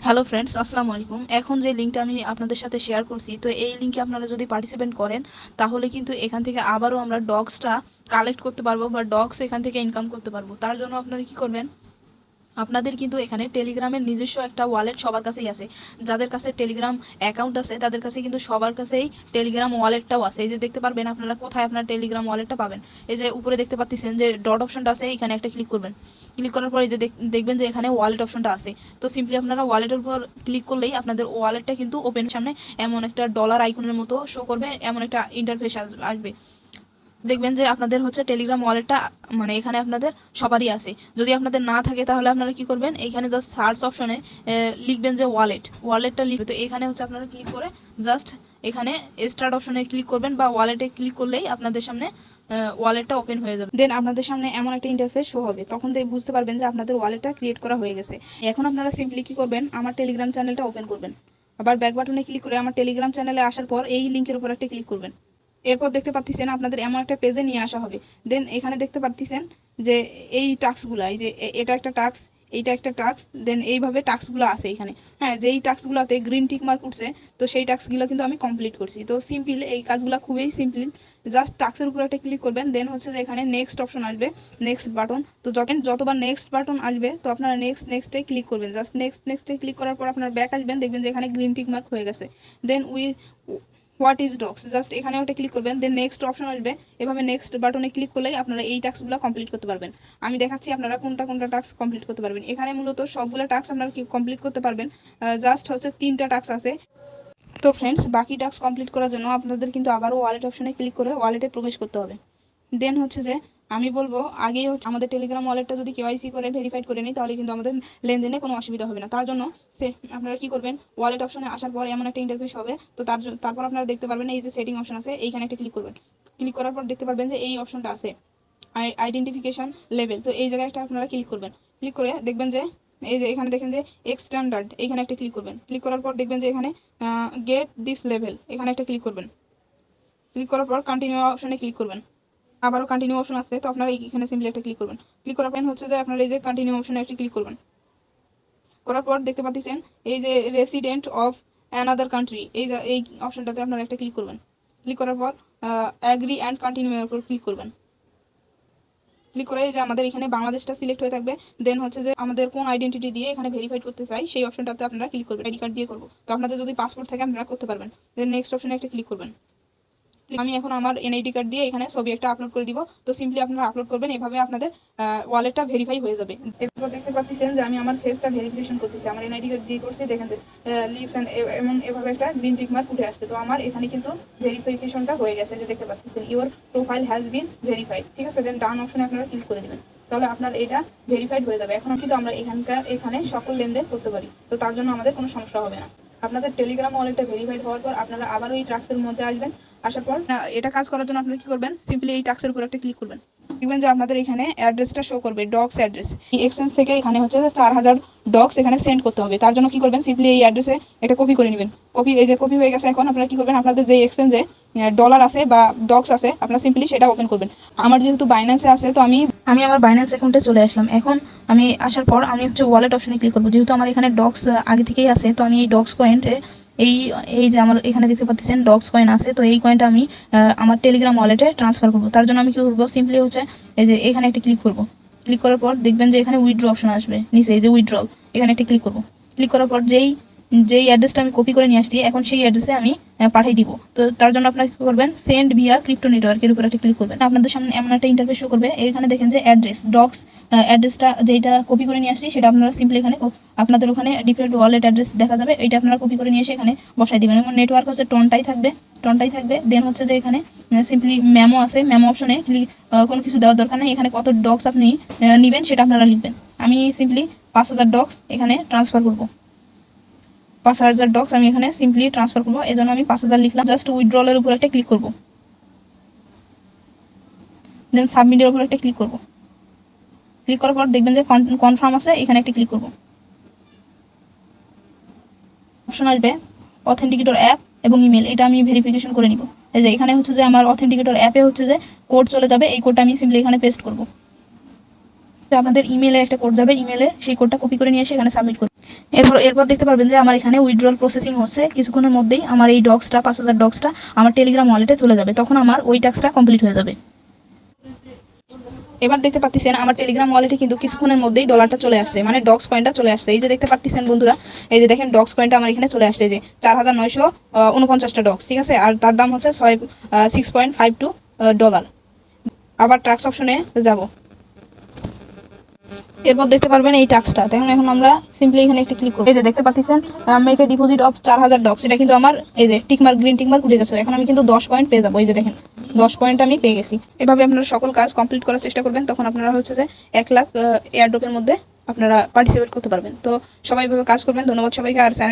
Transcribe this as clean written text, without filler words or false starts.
Hello friends, আসসালামু আলাইকুম। এখন যে লিঙ্কটা আমি আপনাদের সাথে শেয়ার করছি, তো এই লিঙ্কে আপনারা যদি পার্টিসিপেট করেন তাহলে কিন্তু এখান থেকে আবারও আমরা ডগসটা কালেক্ট করতে পারবো বা ডগস এখান থেকে ইনকাম করতে পারবো। তার জন্য আপনারা কি করবেন, আপনাদের কিন্তু এখানে টেলিগ্রামের নিজস্ব একটা ওয়ালেট সবার কাছেই আছে। যাদের কাছে টেলিগ্রাম অ্যাকাউন্ট আছে তাদের কাছে কিন্তু সবার কাছেই টেলিগ্রাম ওয়ালেটটাও আছে। এই যে দেখতে পারবেন আপনারা কোথায় আপনার টেলিগ্রাম ওয়ালেটটা পাবেন। এই যে উপরে দেখতে পাচ্ছেন যে ডট অপশনটা আছে, এখানে একটা ক্লিক করবেন। ক্লিক করার পর এই যে দেখবেন যে এখানে ওয়ালেট অপশনটা আছে। তো সিম্পলি আপনারা ওয়ালেটের উপর ক্লিক করলেই আপনাদের ওয়ালেটটা কিন্তু ওপেন, সামনে এমন একটা ডলার আইকনের মতো শো করবে, এমন একটা ইন্টারফেস আসবে। দেখবেন যে আপনাদের হচ্ছে টেলিগ্রাম ওয়ালেটটা মানে এখানে আপনাদের সবারই আছে। যদি আপনাদের না থাকে তাহলে আপনারা কি করবেন, এইখানে জাস্ট সার্চ অপশনে লিখবেন যে ওয়ালেটটা লিখবে। তো এখানে হচ্ছে আপনারা ক্লিক করে জাস্ট এখানে স্টার্ট অপশনে ক্লিক করবেন বা ওয়ালেটে ক্লিক করলেই আপনাদের সামনে ওয়ালেটটা ওপেন হয়ে যাবে। দেন আপনাদের সামনে এমন একটা ইন্টারফেস শো হবে, তখন বুঝতে পারবেন যে আপনাদের ওয়ালেটটা ক্রিয়েট করা হয়ে গেছে। এখন আপনারা সিম্পলি কি করবেন, আমার টেলিগ্রাম চ্যানেলটা ওপেন করবেন। আবার ব্যাক বাটনে ক্লিক করে আমার টেলিগ্রাম চ্যানেলে আসার পর এই লিঙ্কের উপর একটা ক্লিক করবেন। এরপর দেখতে পাচ্ছেন আপনাদের এমন একটা পেজে নিয়ে আসা হবে। দেন এখানে দেখতে পাচ্ছেন যে এই টাস্কগুলো, এই যে এটা একটা টাস্ক, এইটা একটা টাস্ক, দেন এইভাবে টাস্কগুলো আছে এখানে। হ্যাঁ, যেই টাস্কগুলোতে গ্রিন টিক মার্ক উঠছে, তো সেই টাস্কগুলো কিন্তু আমি কমপ্লিট করছি। তো সিম্পল, এই কাজগুলো খুবই সিম্পল। জাস্ট টাস্কের উপর একটা ক্লিক করবেন, দেন হচ্ছে যে এখানে নেক্সট অপশন আসবে, নেক্সট বাটন। তো যতবার নেক্সট বাটন আসবে তো আপনারা নেক্সটে ক্লিক করবেন। জাস্ট নেক্সটে ক্লিক করার পর আপনারা ব্যাক আসবেন, দেখবেন যে এখানে গ্রিন টিক মার্ক হয়ে গেছে। দেন হোয়াট ইজ ডক্স, জাস্ট এখানে ওটা ক্লিক করবেন, দেন নেক্সট অপশন আসবে। এভাবে নেক্সট বাটনে ক্লিক করলেই আপনারা এই টাস্কগুলো কমপ্লিট করতে পারবেন। আমি দেখাচ্ছি আপনারা কোনটা টাস্ক কমপ্লিট করতে পারবেন। এখানে মূলত সবগুলো টাস্ক আপনারা কমপ্লিট করতে পারবেন। জাস্ট হচ্ছে 3টা টাস্ক আছে। তো ফ্রেন্ডস, বাকি টাস্ক কমপ্লিট করার জন্য আপনাদের কিন্তু আবারও ওয়ালেট অপশনে ক্লিক করে ওয়ালেটে প্রবেশ করতে হবে। দেন হচ্ছে যে আমি বলবো আগেই হচ্ছে আমাদের টেলিগ্রাম ওয়ালেটটা যদি কেওয়াইসি করে ভেরিফাইড করে নিই তাহলে কিন্তু আমাদের লেনদেনে কোনো অসুবিধা হবে না। তার জন্য আপনারা কি করবেন, ওয়ালেট অপশনে আসার পর এমন একটা ইন্টারফেস হবে। তো তারপর আপনারা দেখতে পারবেন এই যে সেটিং অপশন আছে, এইখানে একটা ক্লিক করবেন। ক্লিক করার পর দেখতে পারবেন যে এই অপশনটা আছে, আইডেন্টিফিকেশন লেভেল। তো এই জায়গায় একটা আপনারা ক্লিক করবেন। ক্লিক করে দেখবেন যে এই যে এখানে দেখেন যে এক্সট্যান্ডার্ড, এখানে একটা ক্লিক করবেন। ক্লিক করার পর দেখবেন যে এখানে গেট দিস লেভেল, এখানে একটা ক্লিক করবেন। ক্লিক করার পর কন্টিনিউ অপশনে ক্লিক করবেন। আবারও কন্টিনিউ অপশন আছে, তো আপনারা এখানে সিম্পলি একটা ক্লিক করবেন। ক্লিক করার পর হচ্ছে যে আপনারা এই যে কন্টিনিউ অপশনে একটা ক্লিক করবেন। করার পর দেখতে পাচ্ছেন এই যে রেসিডেন্ট অফ অ্যানাদার কান্ট্রি, এই অপশনটাতে আপনারা একটা ক্লিক করবেন। ক্লিক করার পর অ্যাগ্রি অ্যান্ড কন্টিনিউ এর উপর ক্লিক করবেন। ক্লিক করে যে আমাদের এখানে বাংলাদেশটা সিলেক্ট হয়ে থাকবে। দেন হচ্ছে যে আমাদের কোন আইডেন্টিটি দিয়ে এখানে ভেরিফাইড করতে চাই সেই অপশনটাতে আপনারা ক্লিক করবেন। আইডি কার্ড দিয়ে করবো, তো আপনাদের যদি পাসপোর্ট থাকে আপনারা করতে পারবেন। দেন নেক্সট অপশনে একটা ক্লিক করবেন। আমি এখন আমার এনআইডি কার্ড দিয়ে এখানে ছবি একটা আপলোড করে দিব। তো সিম্পলি আপনারা আপলোড করবেন, এভাবে আপনাদের ওয়ালেটটা ভেরিফাই হয়ে যাবে। এরপর দেখতে পাচ্ছেন যে আমি আমার ফেসটা ভেরিফিকেশন করতেছি, আমার এনআইডি কার্ড দিয়ে করছি। দেখেন যে লিভস এন্ড এমন এভাবে একটা গ্রিন টিক মার্ক উঠে আসছে। তো আমার এখানে কিন্তু ভেরিফিকেশনটা হয়ে গেছে, যে দেখতে পাচ্ছেন your profile has been verified. ঠিক আছে, দেন ডান অপশনে আপনারা ক্লিক করে দিবেন, তাহলে আপনার এটা ভেরিফাইড হয়ে যাবে। এখন কিন্তু আমরা এখানে সকল লেনদেন করতে পারি। তো তার জন্য আমাদের কোনো সমস্যা হবে না। আপনাদের টেলিগ্রাম ওয়ালেটটা ভেরিফাইড হওয়ার পর আপনারা আবারও এই টাস্কের মধ্যে আসবেন। আসার পর এটা কাজ করার জন্য আপনারা কি করবেন, সিম্পলি এই টাস্কের উপর একটা ক্লিক করবেন। দেখবেন যে আপনাদের এখানে অ্যাড্রেসটা শো করবে, ডগস অ্যাড্রেস। এক্সচেঞ্জ থেকে এখানে হচ্ছে 4000 ডগস এখানে সেন্ড করতে হবে। তার জন্য কি করবেন, সিম্পলি এই অ্যাড্রেসে একটা কপি করে নেবেন। এই যে কপি হয়ে গেছে। এখন আপনারা কি করবেন, আপনাদের যে এক্সচেঞ্জে ডলার আছে বা ডগস আছে আপনারা সিম্পলি সেটা ওপেন করবেন। আমার যেহেতু বাইন্যান্সে আছে, তো আমি আমার বাইন্যান্স অ্যাকাউন্টে চলে আসলাম। এখন আমি আসার পর আমি হচ্ছে ওয়ালেট অপশনে ক্লিক করবো। যেহেতু আমার এখানে ডগস আগে থেকেই আছে, তো আমি এই ডগস কয়েন্টে এই এই যে আমার এখানে দেখতে পাচ্ছেন ডগস কয়েন আছে, তো এই কয়েনটা আমি আমার টেলিগ্রাম ওয়ালেটে ট্রান্সফার করবো। তার জন্য আমি কি করবো, সিম্পলি হচ্ছে এই যে এখানে একটা ক্লিক করবো। ক্লিক করার পর দেখবেন যে এখানে উইথড্র অপশন আসবে নিচে, এই যে উইথড্রল, এখানে একটা ক্লিক করবো। ক্লিক করার পর যেই অ্যাড্রেসটা আমি কপি করে নিয়ে আসছি, এখন সেই অ্যাড্রেসে আমি পাঠিয়ে দিব। তো তার জন্য আপনারা কি করবেন, সেন্ড ভিয়া ক্রিপ্টো নেটওয়ার্কের উপর একটা ক্লিক করবেন। আপনাদের সামনে এমন একটা ইন্টারফেস শো করবে। এখানে দেখেন যে অ্যাড্রেস ডগস অ্যাড্রেসটা যেটা কপি করে নিয়ে আসছি সেটা আপনারা সিম্পলি এখানে আপনাদের ওখানে ডিফল্ট ওয়ালেট অ্যাড্রেস দেখা যাবে, এটা আপনারা কপি করে নিয়ে এসে এখানে বসাই দিবেন। এবং নেটওয়ার্ক হচ্ছে টনটাই থাকবে। দেন হচ্ছে যে এখানে সিম্পলি মেমো আছে, মেমো অপশনে কোনো কিছু দেওয়ার দরকার নেই। এখানে কত ডগস আপনি নেবেন সেটা আপনারা লিখবেন। আমি সিম্পলি 5000 ডগস এখানে ট্রান্সফার করবো। 5000 ডগস আমি এখানে সিম্পলি ট্রান্সফার করবো, এই জন্য আমি 5000 লিখলাম। জাস্ট উইথড্রলের উপর একটা ক্লিক করবো, দেন সাবমিটের উপর একটা ক্লিক করবো। ক্লিক করার পর দেখবেন যে কনফার্ম আছে, এখানে একটা ক্লিক করবো। অপশন আসবে অথেন্টিকেটর অ্যাপ এবং ইমেল, এটা আমি ভেরিফিকেশন করে নিব। এই যে এখানে হচ্ছে যে আমার অথেন্টিকেটর অ্যাপে হচ্ছে যে কোড চলে যাবে, এই কোডটা আমি সিম্পলি এখানে পেস্ট করবো। আপনাদের ইমেলে একটা কোড যাবে, ইমেলে সেই কোডটা কপি করে নিয়ে এসে এখানে সাবমিট করবেন। এরপর দেখতে পারবেন যে আমার এখানে উইথড্রল প্রসেসিং হচ্ছে। কিছুক্ষণের মধ্যেই আমার এই ডগসটা 5,000 ডগসটা আমার টেলিগ্রাম ওয়ালেটে চলে যাবে, তখন আমার ওই টাস্কটা কমপ্লিট হয়ে যাবে। এবার দেখতে পাচ্ছেন আমার টেলিগ্রাম ওয়ালেটে কিন্তু কিছুক্ষণের মধ্যেই ডলারটা চলে আসছে, মানে ডক্স কয়েনটা চলে আসছে। এই যে দেখতে পাচ্ছেন বন্ধুরা, এই যে দেখেন ডক্স কয়েনটা আমার এখানে চলে আসছে, এই যে 4,949টা ডক্স, ঠিক আছে। আর তার দাম হচ্ছে 6.52 ডলার। আবার টাস্ক অপশনে যাব, এরপর দেখতে পারবেন এই টাস্কটা দেখুন। এখন আমরা সিম্পলি এখানে একটা ক্লিক করব। এই যে দেখতে পাচ্ছেন make a deposit of 4,000 docs, এটা কিন্তু আমার এই যে টিকমার্ক গ্রিন টিকমার্ক উঠে গেছে। এখন আমি কিন্তু 10 পয়েন্ট পেয়ে যাবো। এই যে দেখেন 10 পয়েন্ট আমি পেয়ে গেছি। এভাবে আপনারা সকল কাজ কমপ্লিট করার চেষ্টা করবেন, তখন আপনারা হচ্ছে যে 1 লাখ এয়ারড্রপের মধ্যে আপনারা পার্টিসিপেট করতে পারবেন। তো সবাই এভাবে কাজ করবেন। ধন্যবাদ সবাইকে। আর চ্যানেল